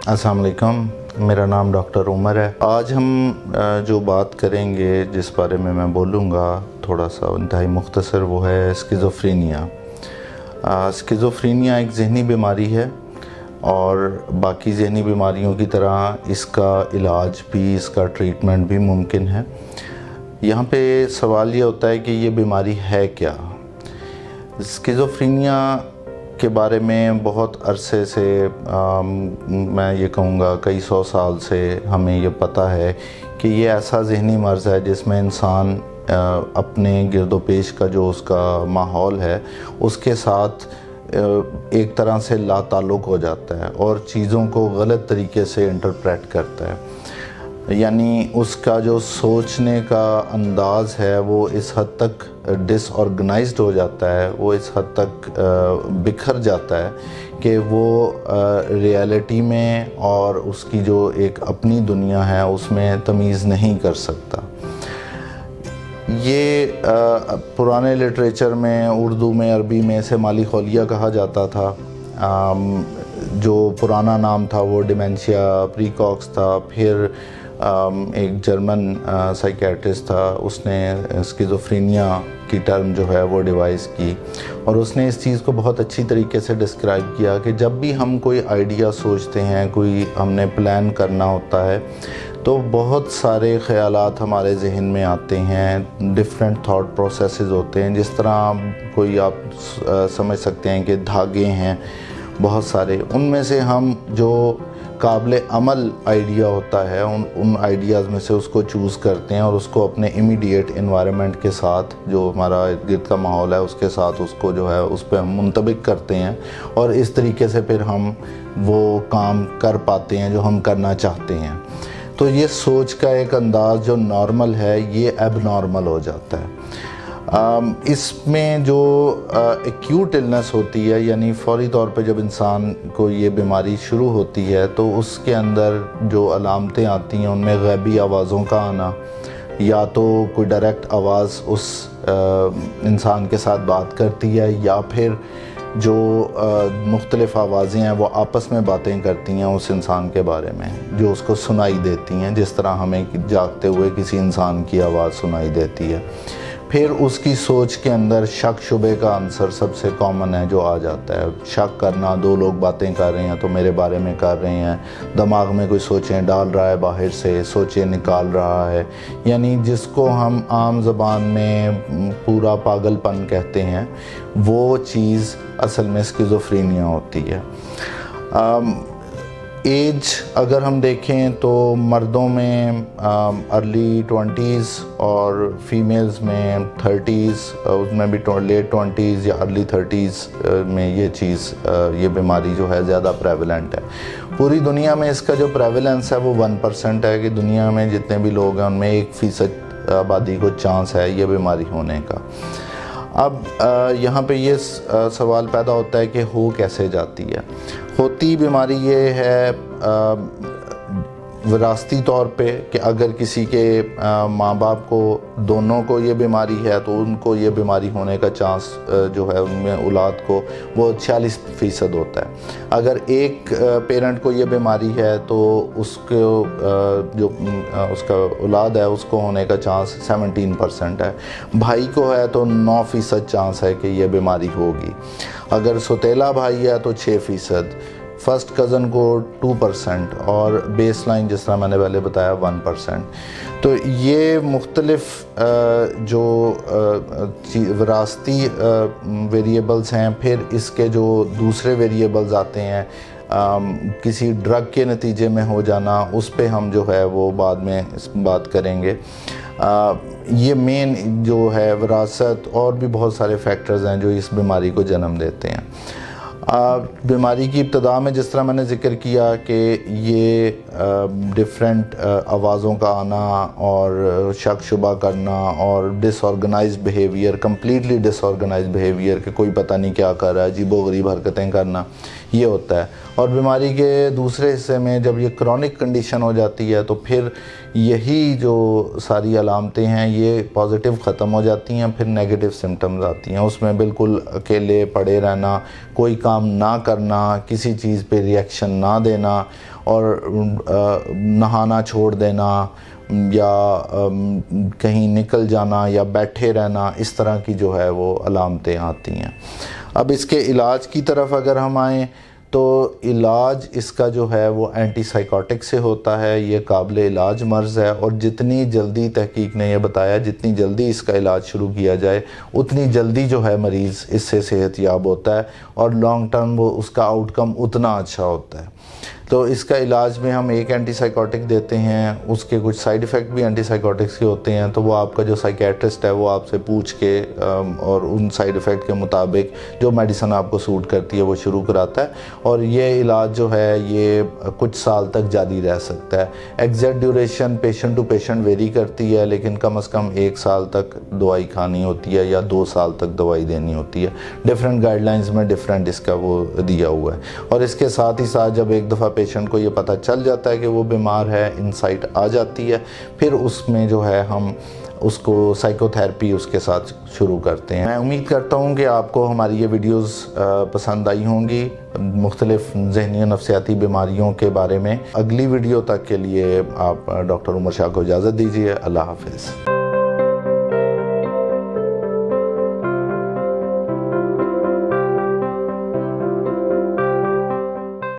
अस्सलाम वालेकुम, मेरा नाम डॉक्टर उमर है। आज हम जो बात करेंगे, जिस बारे में मैं बोलूँगा थोड़ा सा इंतहाई मुख्तसर, वो है स्किज़ोफ्रेनिया। स्किज़ोफ्रेनिया एक ज़हनी बीमारी है और बाकी ज़हनी बीमारियों की तरह इसका इलाज भी, इसका ट्रीटमेंट भी मुमकिन है। यहाँ पे सवाल ये होता है कि ये बीमारी है क्या। स्किज़ोफ्रेनिया के बारे में बहुत अरसे से मैं ये कहूँगा कई सौ साल से हमें ये पता है कि ये ऐसा ज़हनी मर्ज़ है जिसमें इंसान अपने गिरदोपेश का जो उसका माहौल है उसके साथ एक तरह से लाताल्लुक़ हो जाता है और चीज़ों को गलत तरीके से इंटरप्रेट करता है। यानी उसका जो सोचने का अंदाज़ है वो इस हद तक डिसऑर्गेनाइज्ड हो जाता है, वो इस हद तक बिखर जाता है कि वो रियलिटी में और उसकी जो एक अपनी दुनिया है उसमें तमीज़ नहीं कर सकता। ये पुराने लिटरेचर में, उर्दू में, अरबी में इसे माली खौलिया कहा जाता था। जो पुराना नाम था वो डिमेंशिया प्रीकॉक्स था। फिर एक जर्मन साइकियाट्रिस्ट था, उसने स्किज़ोफ्रेनिया की टर्म जो है वो डिवाइस की और उसने इस चीज़ को बहुत अच्छी तरीके से डिस्क्राइब किया कि जब भी हम कोई आइडिया सोचते हैं, कोई हमने प्लान करना होता है, तो बहुत सारे ख़यालात हमारे जहन में आते हैं, डिफरेंट थॉट प्रोसेसेस होते हैं। जिस तरह कोई आप समझ सकते हैं कि धागे हैं बहुत सारे, उनमें से हम जो काबिल अमल आइडिया होता है उन आइडियाज़ में से उसको चूज़ करते हैं और उसको अपने इमीडिएट एनवायरनमेंट के साथ, जो हमारा गिरद का माहौल है उसके साथ उसको जो है उस पर हम मुंतबिक करते हैं और इस तरीके से फिर हम वो काम कर पाते हैं जो हम करना चाहते हैं। तो ये सोच का एक अंदाज़ जो नॉर्मल है ये एबनॉर्मल हो जाता है। इसमें जो एक्यूट इलनेस होती है, यानी फ़ौरी तौर पे जब इंसान को ये बीमारी शुरू होती है तो उसके अंदर जो अलामतें आती हैं उनमें गैबी आवाज़ों का आना, या तो कोई डायरेक्ट आवाज़ उस इंसान के साथ बात करती है या फिर जो मुख्तलिफ़ आवाज़ें हैं वो आपस में बातें करती हैं उस इंसान के बारे में, जो उसको सुनाई देती हैं, जिस तरह हमें जागते हुए किसी इंसान की आवाज़ सुनाई देती है। फिर उसकी सोच के अंदर शक शुबे का आंसर सबसे कॉमन है जो आ जाता है। शक करना, दो लोग बातें कर रहे हैं तो मेरे बारे में कर रहे हैं, दिमाग में कोई सोचें डाल रहा है, बाहर से सोचें निकाल रहा है, यानी जिसको हम आम ज़बान में पूरा पागलपन कहते हैं, वो चीज़ असल में स्किज़ोफ्रेनिया होती है। एज अगर हम देखें तो मर्दों में अर्ली 20s और फीमेल्स में 30s, उसमें भी लेट 20s या अर्ली 30s में ये बीमारी जो है ज़्यादा प्रेवलेंट है। पूरी दुनिया में इसका जो प्रेवलेंस है वो 1% है, कि दुनिया में जितने भी लोग हैं उनमें 1% आबादी को चांस है ये बीमारी होने का। अब यहाँ पे ये सवाल पैदा होता है कि हो कैसे जाती है। होती बीमारी ये है विरासती तौर पे कि अगर किसी के माँ बाप को दोनों को ये बीमारी है तो उनको ये बीमारी होने का चांस जो है उनमें औलाद को वो 46% होता है। अगर एक पेरेंट को ये बीमारी है तो उसको जो उसका औलाद है उसको होने का चांस 17% है। भाई को है तो 9% चांस है कि ये बीमारी होगी। अगर सौतेला भाई है तो 6%, फर्स्ट कज़न को 2% और बेस लाइन जिस तरह मैंने पहले बताया 1%। तो ये मुख्तलिफ जो विरासती वेरिएबल्स हैं। फिर इसके जो दूसरे वेरिएबल्स आते हैं, किसी ड्रग के नतीजे में हो जाना, उस पे हम जो है वो बाद में बात करेंगे। ये मेन जो है विरासत, और भी बहुत सारे फैक्टर्स हैं जो इस बीमारी को जन्म देते हैं। बीमारी की इब्तदा में जिस तरह मैंने ज़िक्र किया कि ये डिफरेंट आवाज़ों का आना और शक शुबा करना और disorganised behaviour, completely disorganised behaviour कि कोई पता नहीं क्या कर रहा है, अजीबो-गरीब हरकतें करना, ये होता है। और बीमारी के दूसरे हिस्से में जब ये क्रॉनिक कंडीशन हो जाती है तो फिर यही जो सारी अलामतें हैं ये पॉजिटिव ख़त्म हो जाती हैं, फिर नेगेटिव सिम्टम्स आती हैं। उसमें बिल्कुल अकेले पड़े रहना, कोई काम کام نہ کرنا، کسی چیز پہ ریئیکشن نہ دینا اور نہانا چھوڑ دینا یا کہیں نکل جانا یا بیٹھے رہنا، اس طرح کی جو ہے وہ علامتیں آتی ہیں۔ اب اس کے علاج کی طرف اگر ہم آئیں تو علاج اس کا جو ہے وہ اینٹی سائیکوٹک سے ہوتا ہے، یہ قابل علاج مرض ہے، اور جتنی جلدی تحقیق نے یہ بتایا جتنی جلدی اس کا علاج شروع کیا جائے اتنی جلدی جو ہے مریض اس سے صحت یاب ہوتا ہے اور لانگ ٹرم وہ اس کا آؤٹ کم اتنا اچھا ہوتا ہے۔ تو اس کا علاج میں ہم ایک اینٹی سائیکوٹک دیتے ہیں، اس کے کچھ سائیڈ ایفیکٹ بھی اینٹی سائیکوٹکس کے ہوتے ہیں، تو وہ آپ کا جو سائیکیٹرسٹ ہے وہ آپ سے پوچھ کے اور ان سائیڈ ایفیکٹ کے مطابق جو میڈیسن آپ کو سوٹ کرتی ہے وہ شروع کراتا ہے، اور یہ علاج جو ہے یہ کچھ سال تک جاری رہ سکتا ہے۔ Exact duration patient to patient vary کرتی ہے، لیکن کم از کم 1 سال تک دوائی کھانی ہوتی ہے یا 2 سال تک دوائی دینی ہوتی ہے۔ ڈفرینٹ گائیڈ لائنز میں ڈفرینٹ اس کا وہ دیا ہوا ہے، اور اس کے ساتھ ہی ساتھ جب ایک دفعہ پیشنٹ کو یہ پتہ چل جاتا ہے کہ وہ بیمار ہے، انسائٹ آ جاتی ہے، پھر اس میں جو ہے ہم اس کو سائیکو تھیراپی اس کے ساتھ شروع کرتے ہیں۔ میں امید کرتا ہوں کہ آپ کو ہماری یہ ویڈیوز پسند آئی ہوں گی مختلف ذہنی و نفسیاتی بیماریوں کے بارے میں۔ اگلی ویڈیو تک کے لیے آپ ڈاکٹر عمر شاہ کو اجازت دیجیے۔ اللہ حافظ۔